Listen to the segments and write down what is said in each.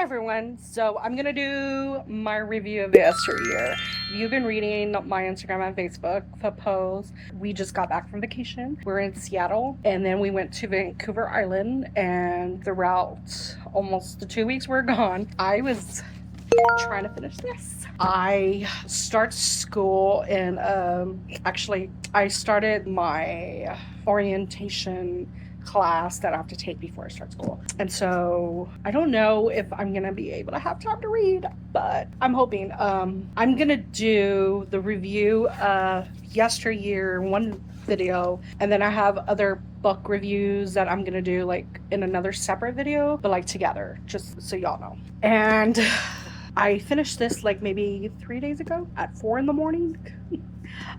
everyone. So I'm gonna do my review of Yesteryear. If you've been reading my Instagram and Facebook, the post, we just got back from vacation. We're in Seattle and then we went to Vancouver Island, and throughout almost the 2 weeks we're gone, I was trying to finish this. I start school and actually I started my orientation class that I have to take before I start school. And so I don't know if I'm gonna be able to have time to read, but I'm hoping. I'm gonna do the review of Yesteryear, one video, and then I have other book reviews that I'm gonna do like in another separate video, but like together, just so y'all know. And I finished this like maybe 3 days ago at 4 a.m.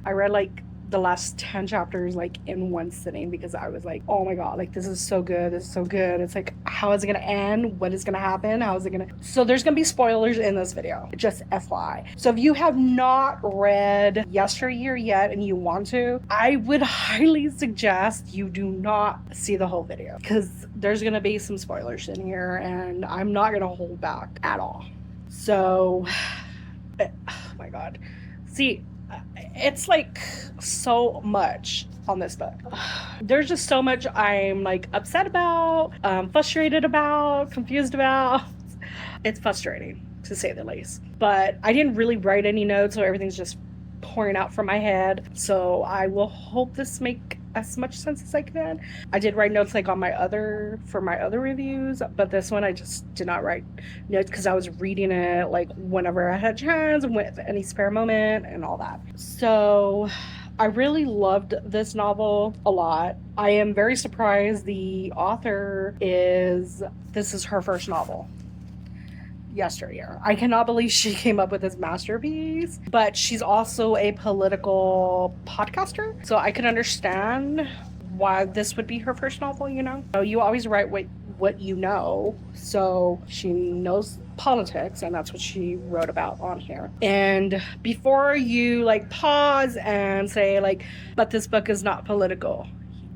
I read like the last 10 chapters like in one sitting because I was like, oh my god, like this is so good, this is so good. It's like, how is it gonna end? What is gonna happen? How is it gonna... So there's gonna be spoilers in this video, just FYI. So if you have not read Yesteryear yet and you want to, I would highly suggest you do not see the whole video because there's gonna be some spoilers in here and I'm not gonna hold back at all. So oh my god, see, it's like so much on this book. There's just so much I'm like upset about, frustrated about, confused about. It's frustrating to say the least, but I didn't really write any notes, so everything's just pouring out from my head. So I will hope this make as much sense as I can. I did write notes like on my other reviews, but this one I just did not write notes because I was reading it like whenever I had a chance, with any spare moment and all that. So I really loved this novel a lot. I am very surprised the author this is her first novel. Yesteryear. I cannot believe she came up with this masterpiece, but she's also a political podcaster, so I can understand why this would be her first novel, you know? So you always write what you know, so she knows politics, and that's what she wrote about on here. And before you like pause and say like, but this book is not political.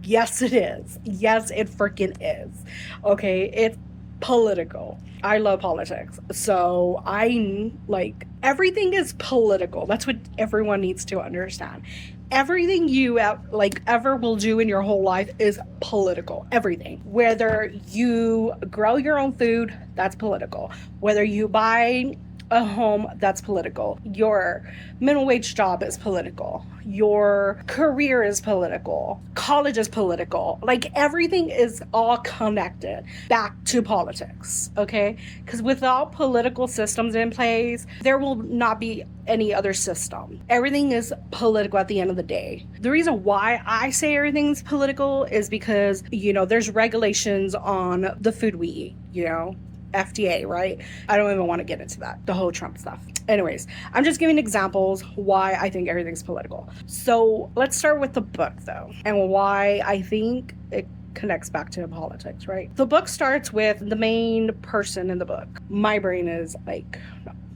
Yes, it is. Yes, it freaking is. Okay, it's political. I love politics, so I like everything is political. That's what everyone needs to understand. Everything you like ever will do in your whole life is political. Everything. Whether you grow your own food, that's political. Whether you buy a home, that's political. Your minimum wage job is political. Your career is political. College is political. Like everything is all connected back to politics, okay? Because without political systems in place, there will not be any other system. Everything is political at the end of the day. The reason why I say everything's political is because, you know, there's regulations on the food we eat, you know? FDA, right? I don't even want to get into that, the whole Trump stuff. Anyways, I'm just giving examples why I think everything's political. So let's start with the book though, and why I think it connects back to politics, right? The book starts with the main person in the book. My brain is like,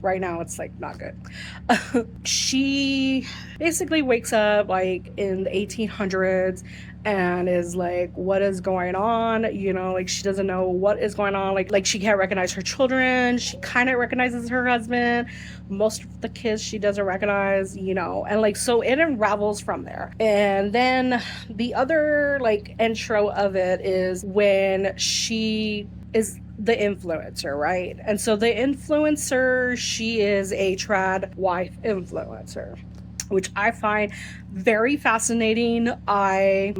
right now it's like not good. She basically wakes up like in the 1800s and is like, what is going on? You know, like she doesn't know what is going on. Like she can't recognize her children. She kind of recognizes her husband. Most of the kids she doesn't recognize, you know, and like, so it unravels from there. And then the other like intro of it is when she is the influencer, right? And so the influencer, she is a Tradwife influencer, which I find very fascinating. I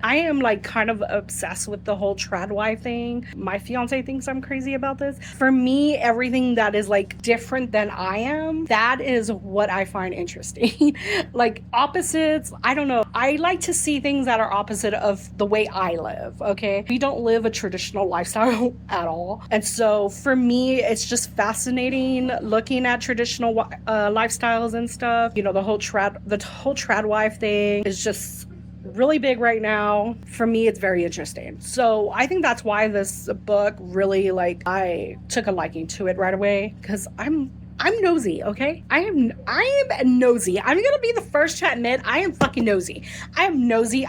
am like kind of obsessed with the whole Tradwife thing. My fiance thinks I'm crazy about this. For me, everything that is like different than I am, that is what I find interesting. Like opposites, I don't know. I like to see things that are opposite of the way I live, okay? We don't live a traditional lifestyle at all. And so for me, it's just fascinating looking at traditional lifestyles and stuff. You know, the whole Tradwife thing is just really big right now. For me, it's very interesting. So I think that's why this book really, like, I took a liking to it right away, because I'm nosy, okay? I am nosy. I'm gonna be the first to admit I am fucking nosy. I'm nosy,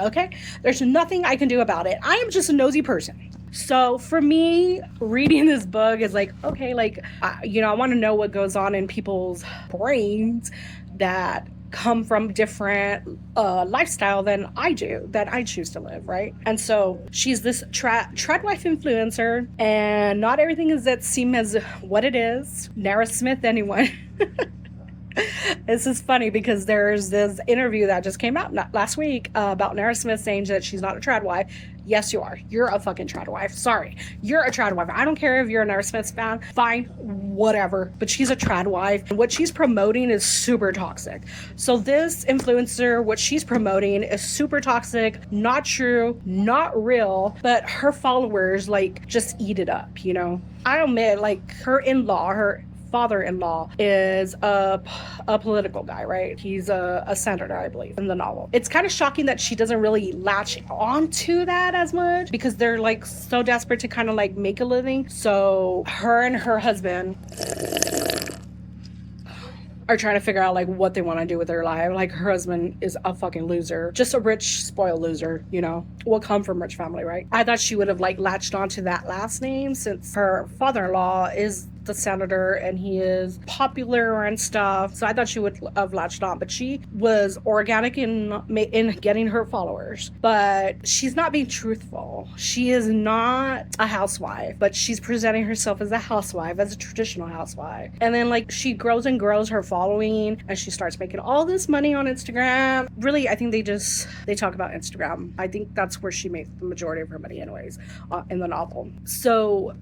okay? There's nothing I can do about it. I am just a nosy person. So for me, reading this book is like, okay, like, I want to know what goes on in people's brains that come from different lifestyle than I do, that I choose to live, right? And so she's this Tradwife influencer, and not everything is that seem as what it is. Nara Smith, anyone. This is funny because there's this interview that just came out last week about Nara Smith saying that she's not a Tradwife. Yes, you are. You're a fucking Tradwife. Sorry. You're a Tradwife. I don't care if you're a Nara Smith fan. Fine. Whatever. But she's a Tradwife. And what she's promoting is super toxic. So this influencer, what she's promoting is super toxic, not true, not real, but her followers, like, just eat it up, you know? I admit, like, her father-in-law is a political guy, right? He's a senator, I believe, in the novel. It's kind of shocking that she doesn't really latch onto that as much because they're like so desperate to kind of like make a living. So her and her husband are trying to figure out like what they want to do with their life. Like her husband is a fucking loser, just a rich, spoiled loser, you know, will come from rich family, right? I thought she would have like latched onto that last name since her father-in-law is the senator and he is popular and stuff. So I thought she would have latched on, but she was organic in getting her followers. But she's not being truthful. She is not a housewife, but she's presenting herself as a housewife, as a traditional housewife. And then like she grows and grows her following and she starts making all this money on Instagram. Really, I think they talk about Instagram. I think that's where she makes the majority of her money anyways, in the novel. So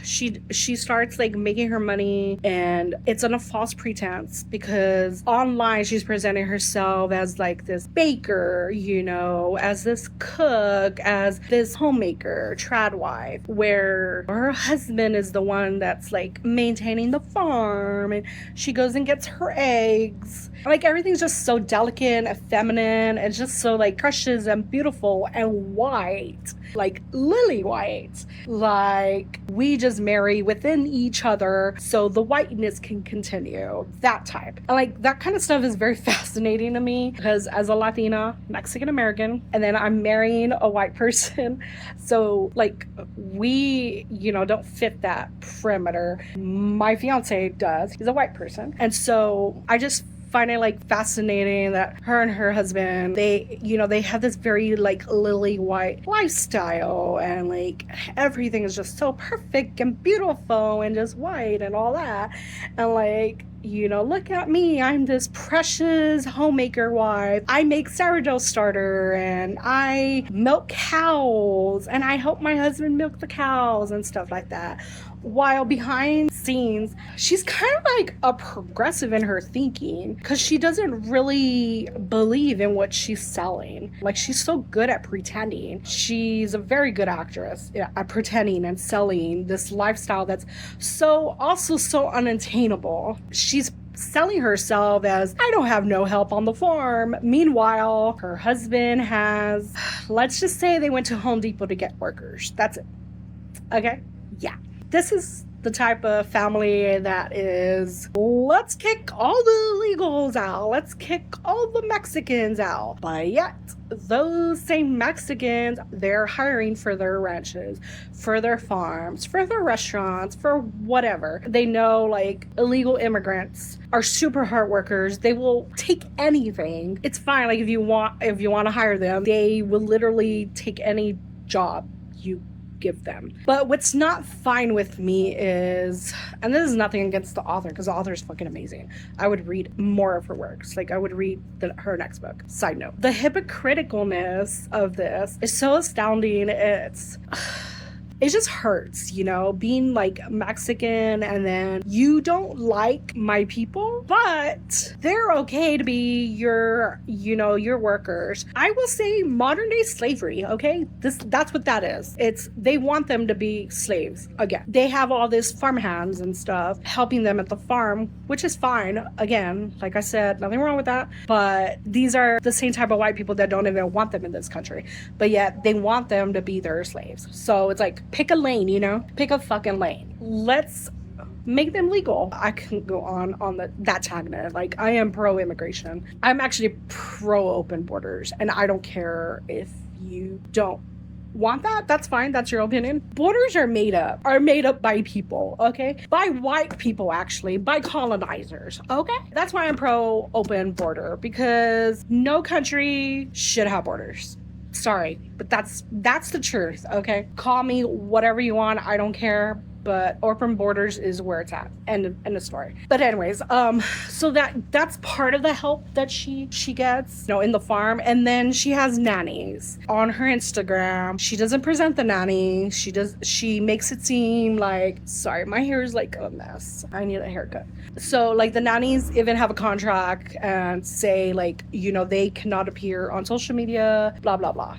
she starts like making her money, and it's on a false pretense because online she's presenting herself as like this baker, you know, as this cook, as this homemaker, Tradwife, where her husband is the one that's like maintaining the farm, and she goes and gets her eggs. Like everything's just so delicate and feminine and just so like precious and beautiful and white, like lily white. Like we just marry within each other so the whiteness can continue, that type. And like that kind of stuff is very fascinating to me because as a Latina, Mexican American, and then I'm marrying a white person, so like we, you know, don't fit that perimeter. My fiance does. He's a white person, and so I just find it like fascinating that her and her husband, they have this very like lily white lifestyle, and like everything is just so perfect and beautiful and just white and all that. And like, you know, look at me, I'm this precious homemaker wife. I make sourdough starter and I milk cows and I help my husband milk the cows and stuff like that. While behind scenes, she's kind of like a progressive in her thinking because she doesn't really believe in what she's selling. Like she's so good at pretending. She's a very good actress at pretending and selling this lifestyle that's so unattainable. She's selling herself as, I don't have no help on the farm. Meanwhile, her husband has, let's just say they went to Home Depot to get workers. That's it. Okay? Yeah. This is the type of family that is, let's kick all the illegals out. Let's kick all the Mexicans out. But yet, those same Mexicans, they're hiring for their ranches, for their farms, for their restaurants, for whatever. They know like illegal immigrants are super hard workers. They will take anything. It's fine. Like if you want to hire them, they will literally take any job you give them. But what's not fine with me is, and this is nothing against the author because the author is fucking amazing. I would read more of her works. Like I would read her next book. Side note. The hypocriticalness of this is so astounding. It just hurts, you know, being like Mexican and then you don't like my people, but they're okay to be your workers. I will say modern day slavery, okay? That's what that is. They want them to be slaves again. They have all this farmhands and stuff helping them at the farm, which is fine. Again, like I said, nothing wrong with that. But these are the same type of white people that don't even want them in this country. But yet they want them to be their slaves. So it's like, pick a lane, you know? Pick a fucking lane. Let's make them legal. I can go on that tagnet. Like, I am pro-immigration. I'm actually pro-open borders, and I don't care if you don't want that, that's fine. That's your opinion. Borders are made up by people, okay? By white people, actually, by colonizers, okay? That's why I'm pro open border, because no country should have borders. Sorry, but that's the truth, okay? Call me whatever you want, I don't care, but open borders is where it's at. End of story. But anyways, so that's part of the help that she gets, in the farm. And then she has nannies on her Instagram. She doesn't present the nanny. She makes it seem like, sorry, my hair is like a mess. I need a haircut. So like the nannies even have a contract and say like, they cannot appear on social media, blah, blah, blah,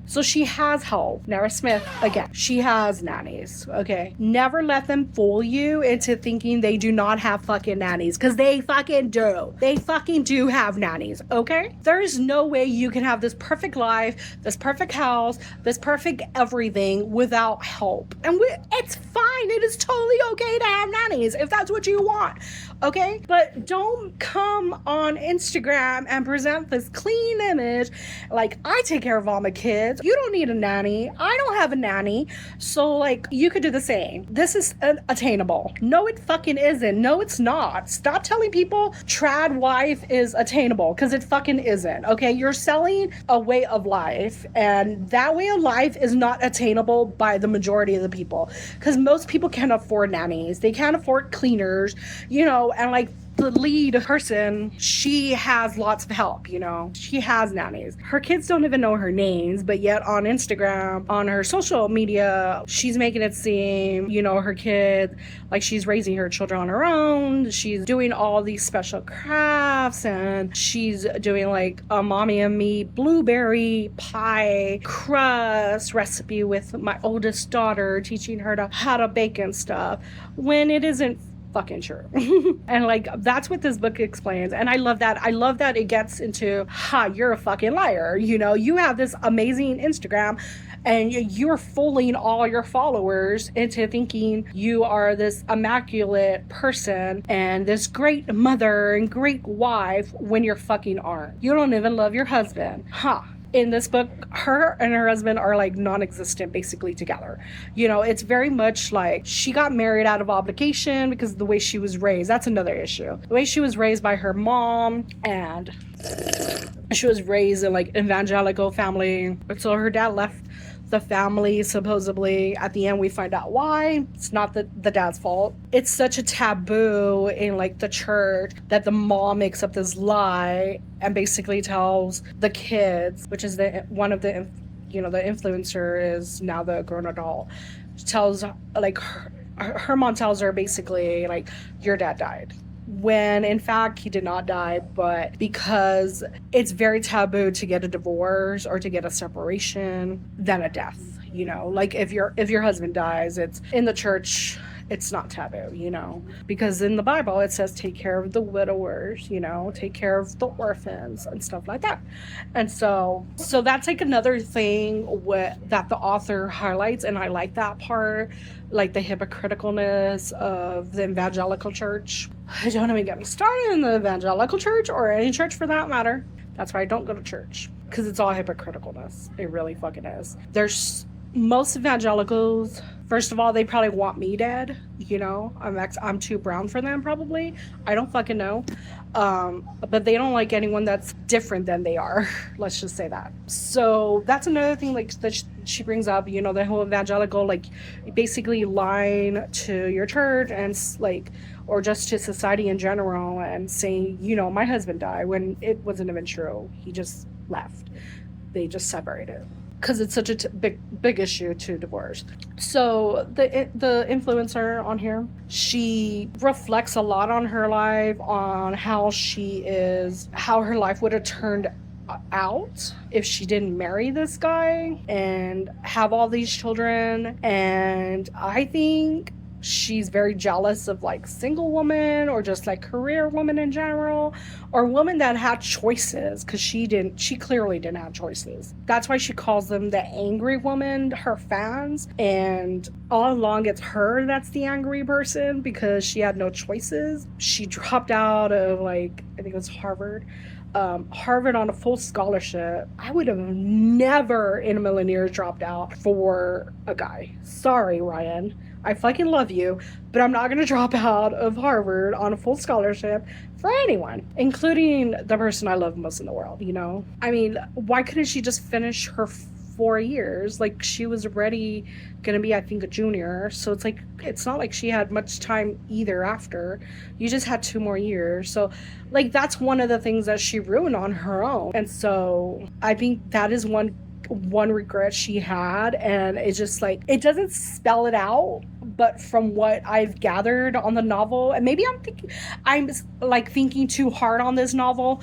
So she has help. Nara Smith, again, she has nannies, okay? Never let them fool you into thinking they do not have fucking nannies, because they fucking do. They fucking do have nannies, okay? There's no way you can have this perfect life, this perfect house, this perfect everything without help. And it's fine. It is totally okay to have nannies if that's what you want, okay? But don't come on Instagram and present this clean image like, I take care of all my kids. You don't need a nanny. I don't have a nanny. So like, you could do the same. This is attainable. No, it fucking isn't. No, it's not. Stop telling people Tradwife is attainable, because it fucking isn't, okay? You're selling a way of life, and that way of life is not attainable by the majority of the people, because most people can't afford nannies. They can't afford cleaners, and like, the lead person, she has lots of help, she has nannies. Her kids don't even know her names, but yet on Instagram, on her social media, she's making it seem, her kid, like she's raising her children on her own. She's doing all these special crafts, and she's doing like a mommy and me blueberry pie crust recipe with my oldest daughter, teaching her how to bake and stuff, when it isn't fucking true. And like, that's what this book explains. And I love that it gets into, you're a fucking liar. You have this amazing Instagram and you're fooling all your followers into thinking you are this immaculate person and this great mother and great wife when you're fucking aren't. You don't even love your husband. In this book, her and her husband are like non-existent basically together. It's very much like she got married out of obligation because of the way she was raised. That's another issue. The way she was raised by her mom, and she was raised in like evangelical family. So her dad left the family, supposedly. At the end, we find out why. It's not the dad's fault. It's such a taboo in like the church that the mom makes up this lie and basically tells the kids, which is one of the influencer is now the grown adult, tells like her mom tells her basically like, your dad died, when in fact he did not die, but because it's very taboo to get a divorce or to get a separation than a death. Like if your husband dies, it's in the church, it's not taboo, because in the Bible it says take care of the widowers, take care of the orphans and stuff like that. And so that's like another thing that the author highlights, and I like that part, like the hypocriticalness of the evangelical church. Don't even get me started in the evangelical church, or any church for that matter. That's why I don't go to church, because it's all hypocriticalness. It really fucking is. There's most evangelicals, first of all, they probably want me dead. I'm too brown for them, probably. I don't fucking know. But they don't like anyone that's different than they are. Let's just say that. So that's another thing like that she brings up, the whole evangelical, like basically lying to your church and like, or just to society in general, and saying, my husband died, when it wasn't even true. He just left. They just separated. Because it's such a big issue to divorce. So the influencer on here, she reflects a lot on her life, on how her life would have turned out if she didn't marry this guy and have all these children. And I think she's very jealous of like single women, or just like career women in general, or women that had choices, because she clearly didn't have choices. That's why she calls them the angry woman, her fans. And all along it's her that's the angry person, because she had no choices. She dropped out of like, I think it was Harvard, Harvard on a full scholarship. I would have never in a million years dropped out for a guy. Sorry, Ryan. I fucking love you, but I'm not going to drop out of Harvard on a full scholarship for anyone, including the person I love most in the world, you know? I mean, why couldn't she just finish her 4 years? Like, she was already gonna be, I think, a junior, so it's like, it's not like she had much time either after. You just had 2 more years. So like, that's one of the things that she ruined on her own. And so I think that is one regret she had. And it's just like, it doesn't spell it out, but from what I've gathered on the novel, and maybe I'm like thinking too hard on this novel,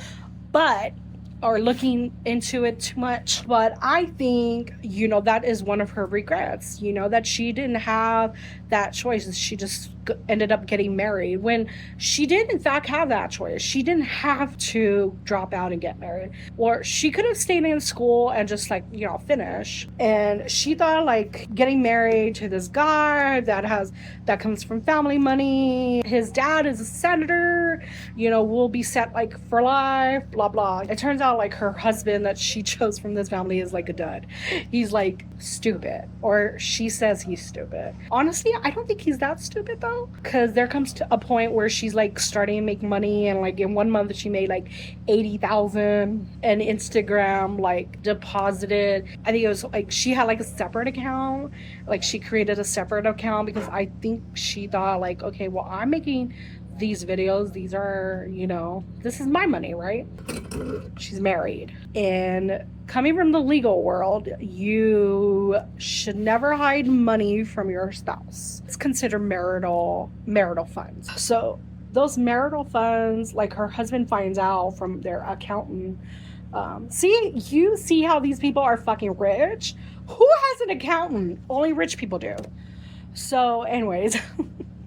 but or looking into it too much, but I think, you know, that is one of her regrets, you know, that she didn't have that choice. She just ended up getting married when she did in fact have that choice. She didn't have to drop out and get married, or she could have stayed in school and just, like, you know, finish. And she thought, like, getting married to this guy that comes from family money, his dad is a senator, you know, will be set, like, for life, blah blah. It turns out, like, her husband that she chose from this family is like a dud. He's like stupid, or she says he's stupid. Honestly, I don't think he's that stupid though, because there comes to a point where she's like starting to make money, and like in 1 month she made like 80,000, and Instagram like deposited, I think it was like she had like a separate account, like she created a separate account because I think she thought like, okay, well, I'm making these videos, these are, you know, this is my money, right? She's married, and coming from the legal world, you should never hide money from your spouse. It's considered marital funds. So those marital funds, like, her husband finds out from their accountant. You see how these people are fucking rich? Who has an accountant? Only rich people do. So anyways,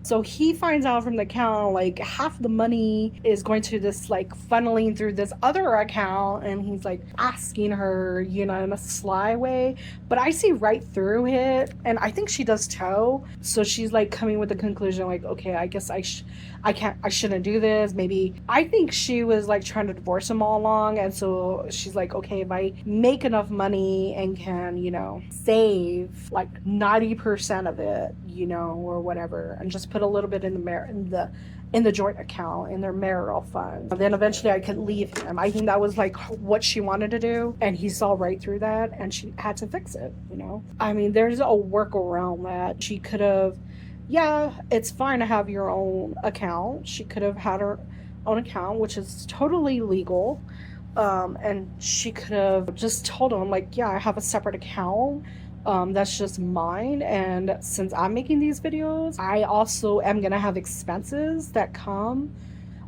so he finds out from the account, like, half the money is going to this, like, funneling through this other account, and he's like asking her, you know, in a sly way, but I see right through it, and I think she does too. So she's like coming with the conclusion, like, okay, I guess I shouldn't do this. Maybe, I think she was like trying to divorce him all along, and so she's like, okay, if I make enough money and can, you know, save like 90% of it, you know, or whatever, and just put a little bit in the joint account, in their marital funds, then eventually I could leave him. I think that was like what she wanted to do, and he saw right through that, and she had to fix it, you know. I mean, there's a workaround that she could have, yeah, it's fine to have your own account. She could have had her own account, which is totally legal. And she could have just told him, like, yeah, I have a separate account. That's just mine. And since I'm making these videos, I also am going to have expenses that come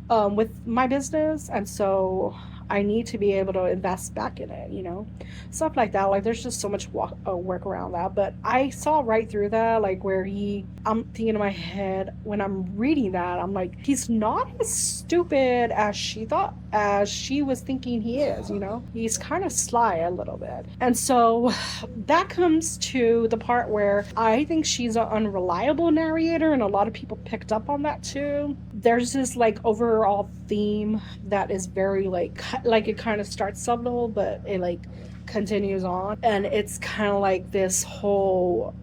with my business. And so I need to be able to invest back in it, you know, stuff like that. Like, there's just so much work around that. But I saw right through that, like, where I'm thinking in my head when I'm reading that, I'm like, he's not as stupid as she was thinking he is, you know. He's kind of sly a little bit. And so that comes to the part where I think she's an unreliable narrator, and a lot of people picked up on that too. There's this like overall theme that is very like it kind of starts subtle, but it like continues on, and it's kind of like this whole,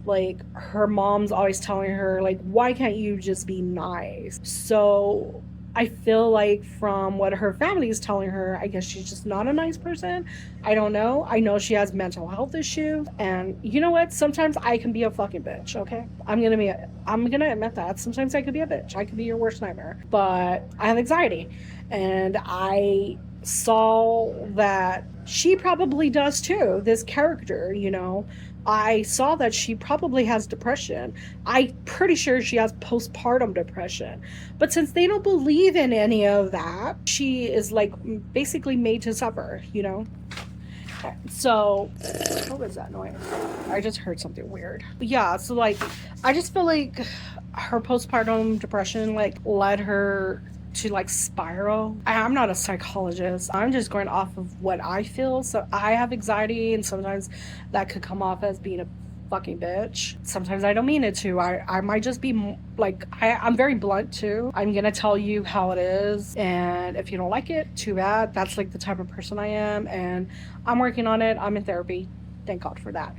like, her mom's always telling her, like, why can't you just be nice? So I feel like from what her family is telling her, I guess she's just not a nice person. I don't know. I know she has mental health issues, and you know what? Sometimes I can be a fucking bitch, okay? I'm gonna admit that. Sometimes I could be a bitch. I could be your worst nightmare. But I have anxiety, and I saw that she probably does too, this character, you know. I saw that she probably has depression. I'm pretty sure she has postpartum depression. But since they don't believe in any of that, she is like basically made to suffer, you know? So, what was that noise? I just heard something weird. Yeah, so like, I just feel like her postpartum depression like led her to like spiral. I'm not a psychologist. I'm just going off of what I feel. So I have anxiety, and sometimes that could come off as being a fucking bitch. Sometimes I don't mean it to. I might just be like, I'm very blunt too. I'm gonna tell you how it is, and if you don't like it, too bad. That's like the type of person I am, and I'm working on it. I'm in therapy. Thank God for that.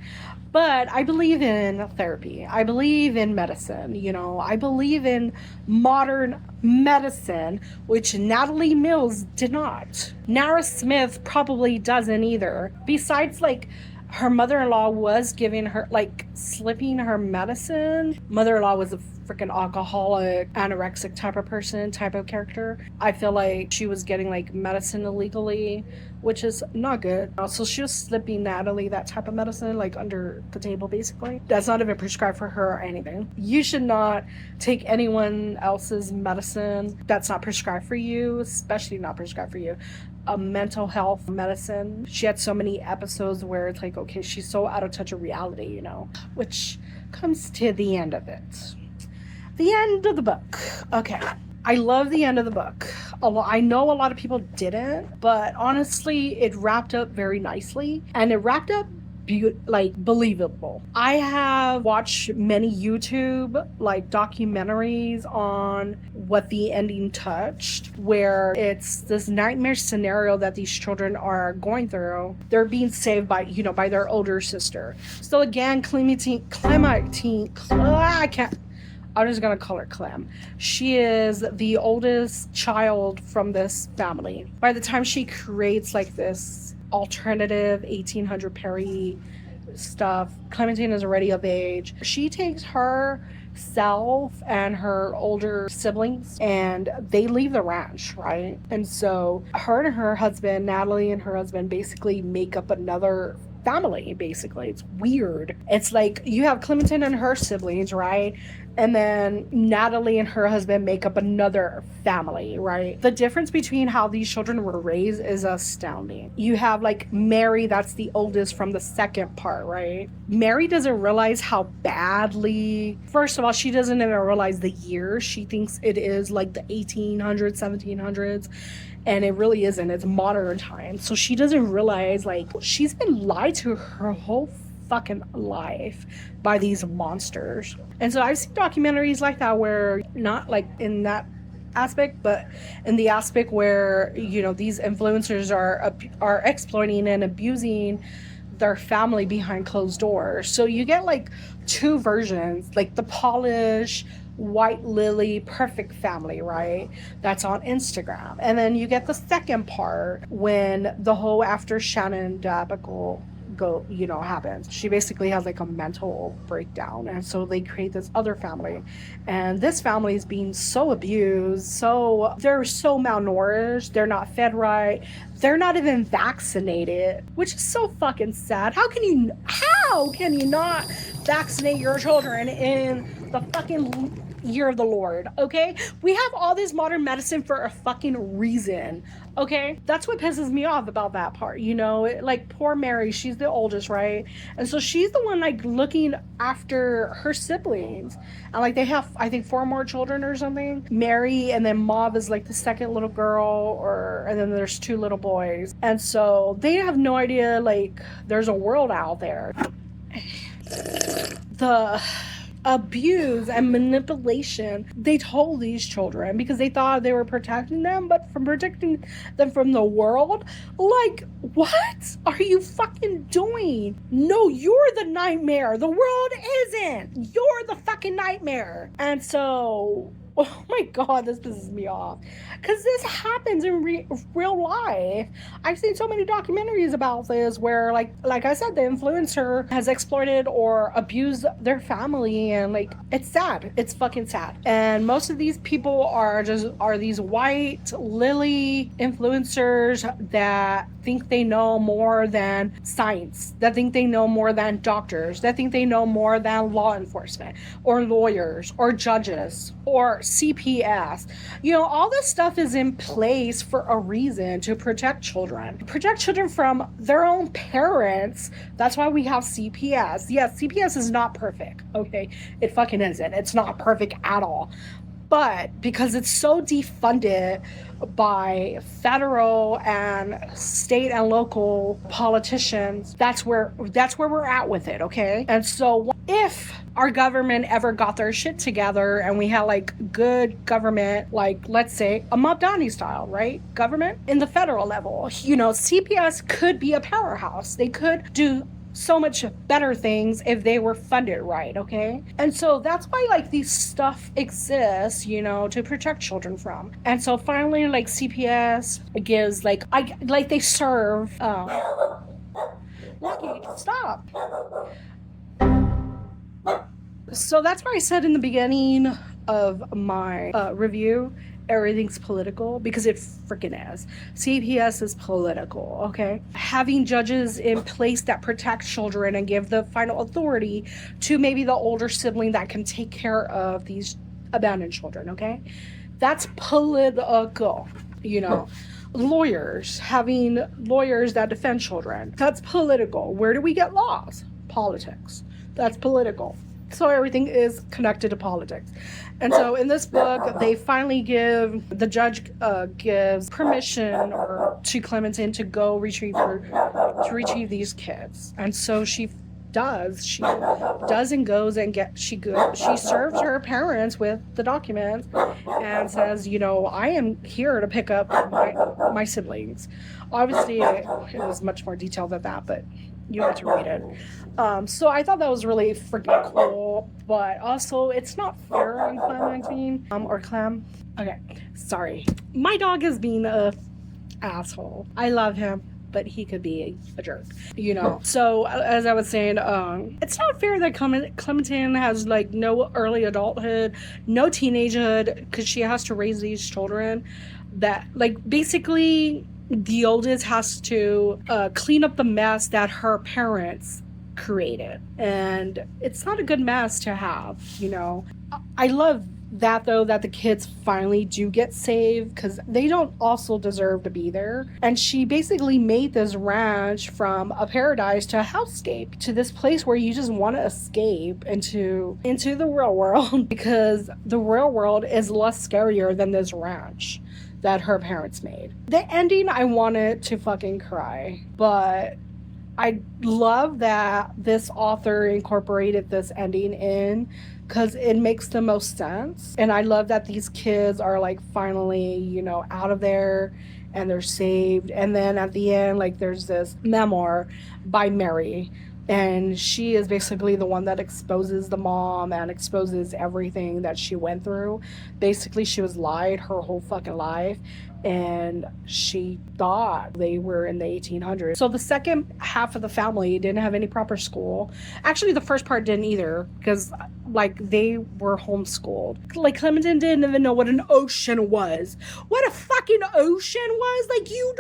But I believe in therapy. I believe in medicine. You know, I believe in modern medicine, which Natalie Mills did not. Nara Smith probably doesn't either. Besides, like, her mother-in-law was giving her, like, slipping her medicine. Mother-in-law was a freaking alcoholic, anorexic type of person, type of character. I feel like she was getting, like, medicine illegally, which is not good. So she was slipping Natalie that type of medicine, like, under the table, basically. That's not even prescribed for her or anything. You should not take anyone else's medicine that's not prescribed for you, especially not prescribed for you. A mental health medicine. She had so many episodes where it's like, okay, she's so out of touch of reality, you know, which comes to the end of it. The end of the book. Okay. I love the end of the book. I know a lot of people didn't, but honestly, it wrapped up very nicely, and it wrapped up like believable. I have watched many YouTube like documentaries on what the ending touched, where it's this nightmare scenario that these children are going through. They're being saved by, you know, by their older sister. So again, I'm just gonna call her Clem. She is the oldest child from this family. By the time she creates like this alternative 1800 Perry stuff, Clementine is already of age. She takes herself and her older siblings and they leave the ranch, right? And so her and her husband, Natalie and her husband, basically make up another family. Basically, it's weird. It's like you have Clementine and her siblings, right? And then Natalie and her husband make up another family, right? The difference between how these children were raised is astounding. You have like Mary, that's the oldest from the second part, right? Mary doesn't realize how badly, first of all, she doesn't even realize the year. She thinks it is like the 1800s, 1700s. And it really isn't. It's modern times. So she doesn't realize, like, she's been lied to her whole fucking life by these monsters. And so I've seen documentaries like that where, not like in that aspect, but in the aspect where, you know, these influencers are exploiting and abusing their family behind closed doors. So you get like two versions, like the polished white lily perfect family, right? That's on Instagram. And then you get the second part when the whole after Shannon debacle happens. She basically has like a mental breakdown, and so they create this other family, and this family is being so abused, so they're so malnourished, they're not fed right, they're not even vaccinated, which is so fucking sad. How can you not vaccinate your children in the fucking year of the Lord? Okay, we have all this modern medicine for a fucking reason. Okay, that's what pisses me off about that part, you know. Like poor Mary, she's the oldest, right? And so she's the one like looking after her siblings, and like they have, I think, 4 more children or something. Mary, and then Mauve is like the second little girl, and then there's 2 little boys, and so they have no idea like there's a world out there. The abuse and manipulation they told these children, because they thought they were protecting them, but from protecting them from the world. Like, what are you fucking doing? No, you're the nightmare. The world isn't. You're the fucking nightmare. And so, oh my God, this pisses me off, because this happens in real life. I've seen so many documentaries about this where, like I said, the influencer has exploited or abused their family, and like, it's sad. It's fucking sad. And most of these people are these white lily influencers that think they know more than science, that think they know more than doctors, that think they know more than law enforcement or lawyers or judges or CPS. You know, all this stuff is in place for a reason, to protect children from their own parents. That's why we have CPS. Yes, CPS is not perfect, okay? It fucking isn't. It's not perfect at all. But because it's so defunded by federal and state and local politicians, that's where we're at with it, okay? And so if our government ever got their shit together and we had like good government, like let's say a Mamdani style, right? Government in the federal level, you know, CPS could be a powerhouse. They could do so much better things if they were funded right, okay? And so that's why like these stuff exists, you know, to protect children from. And so finally like CPS gives like they serve Lucky, stop. So that's why I said in the beginning of my review, everything's political, because it freaking is. CPS is political, okay? Having judges in place that protect children and give the final authority to maybe the older sibling that can take care of these abandoned children, okay? That's political, you know? Lawyers, having lawyers that defend children, that's political. Where do we get laws? Politics. That's political. So everything is connected to politics. And so in this book, they finally the judge gives permission to Clementine to go retrieve these kids. And so she does and goes and she serves her parents with the documents and says, you know, I am here to pick up my siblings. Obviously, it was much more detailed than that, but you have to read it. So I thought that was really freaking cool, but also it's not fair on Clementine, or Clem. Okay, sorry. My dog is being a asshole. I love him, but he could be a jerk, you know? So as I was saying, it's not fair that Clementine has like no early adulthood, no teenagehood, because she has to raise these children that like basically the oldest has to clean up the mess that her parents created. And it's not a good mess to have, you know. I love that though, that the kids finally do get saved, because they don't also deserve to be there. And she basically made this ranch from a paradise to a hellscape, to this place where you just want to escape into the real world, because the real world is less scarier than this ranch that her parents made. The ending, I wanted to fucking cry, but I love that this author incorporated this ending in, because it makes the most sense. And I love that these kids are like finally, you know, out of there and they're saved. And then at the end, like there's this memoir by Mary, and she is basically the one that exposes the mom and exposes everything that she went through. Basically, she was lied her whole fucking life, and she thought they were in the 1800s. So the second half of the family didn't have any proper school. Actually, the first part didn't either, because like they were homeschooled. Like Clementine didn't even know what an ocean was. What a fucking ocean was? Like you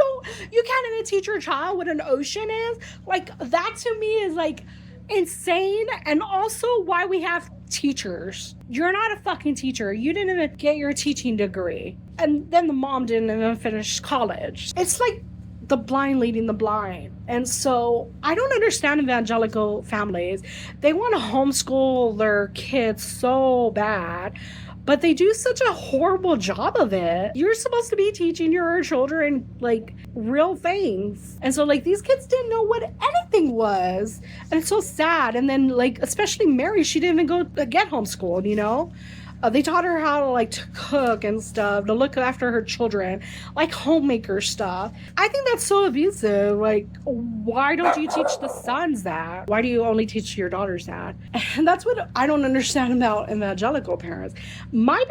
can't even teach your child what an ocean is? Like that to me is like insane. And also why we have teachers. You're not a fucking teacher. You didn't even get your teaching degree. And then the mom didn't even finish college. It's like the blind leading the blind. And so I don't understand evangelical families. They want to homeschool their kids so bad, but they do such a horrible job of it. You're supposed to be teaching your children like real things. And so like these kids didn't know what anything was. And it's so sad. And then like, especially Mary, she didn't even go get homeschooled, you know? They taught her how to like to cook and stuff, to look after her children, like homemaker stuff. I think that's so abusive. Like, why don't you teach the sons that? Why do you only teach your daughters that? And that's what I don't understand about evangelical parents. My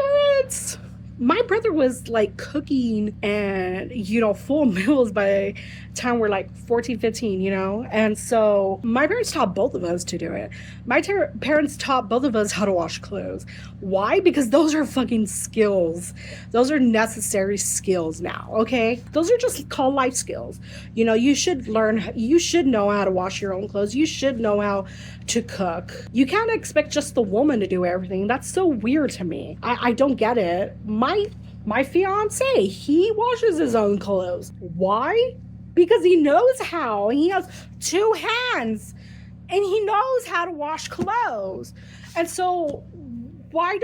brother was like cooking and, you know, full meals by the time we're like 14, 15, you know? And so my parents taught both of us to do it. My parents taught both of us how to wash clothes. Why? Because those are fucking skills. Those are necessary skills now, okay? Those are just called life skills. You know, you should know how to wash your own clothes. You should know how to cook. You can't expect just the woman to do everything. That's so weird to me. I don't get it. My fiance, he washes his own clothes. Why? Because he knows how. He has 2 hands and he knows how to wash clothes. And so I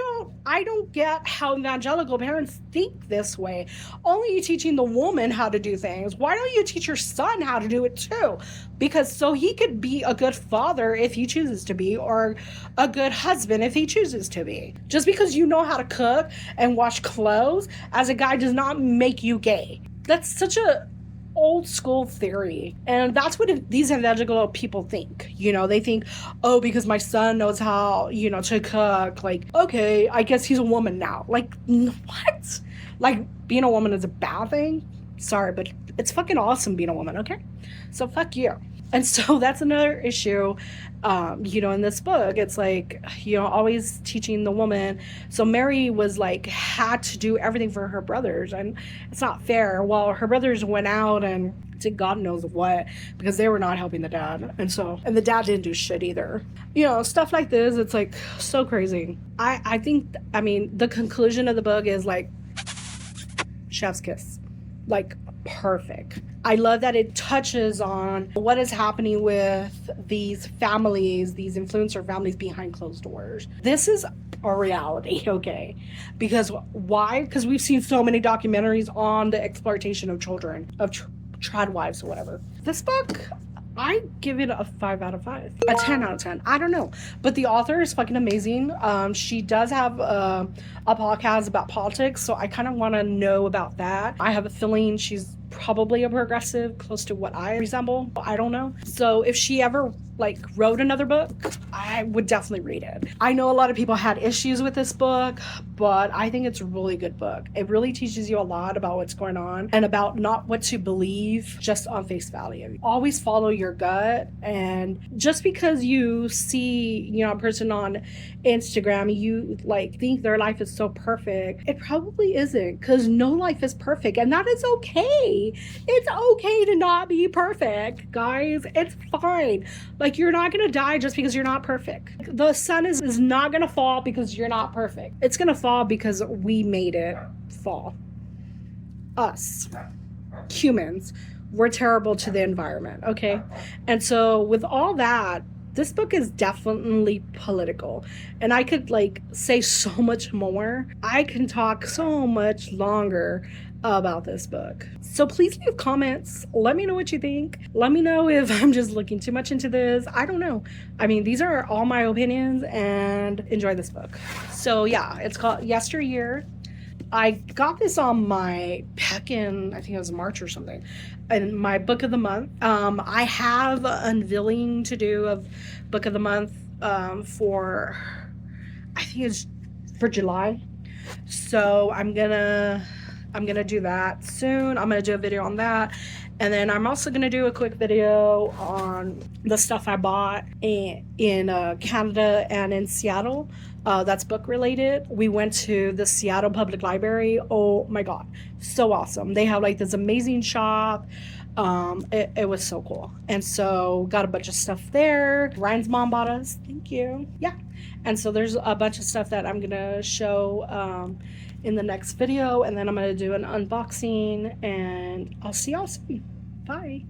don't get how evangelical parents think this way. Only you teaching the woman how to do things. Why don't you teach your son how to do it too? Because so he could be a good father if he chooses to be, or a good husband if he chooses to be. Just because you know how to cook and wash clothes as a guy does not make you gay. That's such a old school theory, and that's what these evangelical people think. You know, they think, oh, because my son knows how, you know, to cook, like, okay, I guess he's a woman now. Like, what? Like, being a woman is a bad thing? Sorry, but it's fucking awesome being a woman, okay? So fuck you. And so that's another issue, you know, in this book. It's like, you know, always teaching the woman. So Mary was like, had to do everything for her brothers, and it's not fair. Well, her brothers went out and did God knows what, because they were not helping the dad. And the dad didn't do shit either. You know, stuff like this, it's like so crazy. I think, I mean, the conclusion of the book is like, chef's kiss. Like, perfect. I love that it touches on what is happening with these families, these influencer families behind closed doors. This is a reality, okay? Because why? Because we've seen so many documentaries on the exploitation of children, of Tradwives or whatever. This book, I give it a 5 out of 5, a 10 out of 10. I don't know, but the author is fucking amazing. She does have a podcast about politics, so I kind of want to know about that. I have a feeling she's probably a progressive, close to what I resemble. I don't know. So if she ever like wrote another book, I would definitely read it. I know a lot of people had issues with this book, but I think it's a really good book. It really teaches you a lot about what's going on and about not what to believe just on face value. Always follow your gut, and just because you see, you know, a person on Instagram, you like think their life is so perfect, it probably isn't, because no life is perfect, and that is okay. It's okay to not be perfect, guys. It's fine. Like, you're not gonna die just because you're not perfect. The sun is not gonna fall because you're not perfect. It's gonna fall because we made it fall. Us, humans, we're terrible to the environment, okay? And so with all that, this book is definitely political, and I could like say so much more. I can talk so much longer about this book. So please leave comments. Let me know what you think. Let me know if I'm just looking too much into this. I don't know. I mean, these are all my opinions, and enjoy this book. So yeah, it's called Yesteryear. I got this on my back in, I think it was March or something, and my book of the month. I have an unveiling to do of book of the month for, I think it's for July. So I'm gonna do that soon. I'm gonna do a video on that, and then I'm also gonna do a quick video on the stuff I bought in Canada and in Seattle. That's book related. We went to the Seattle Public Library. Oh my god, so awesome. They have like this amazing shop. It was so cool. And so got a bunch of stuff there. Ryan's mom bought us. Thank you. Yeah. And so there's a bunch of stuff that I'm gonna show in the next video, and then I'm gonna do an unboxing, and I'll see y'all soon. Bye.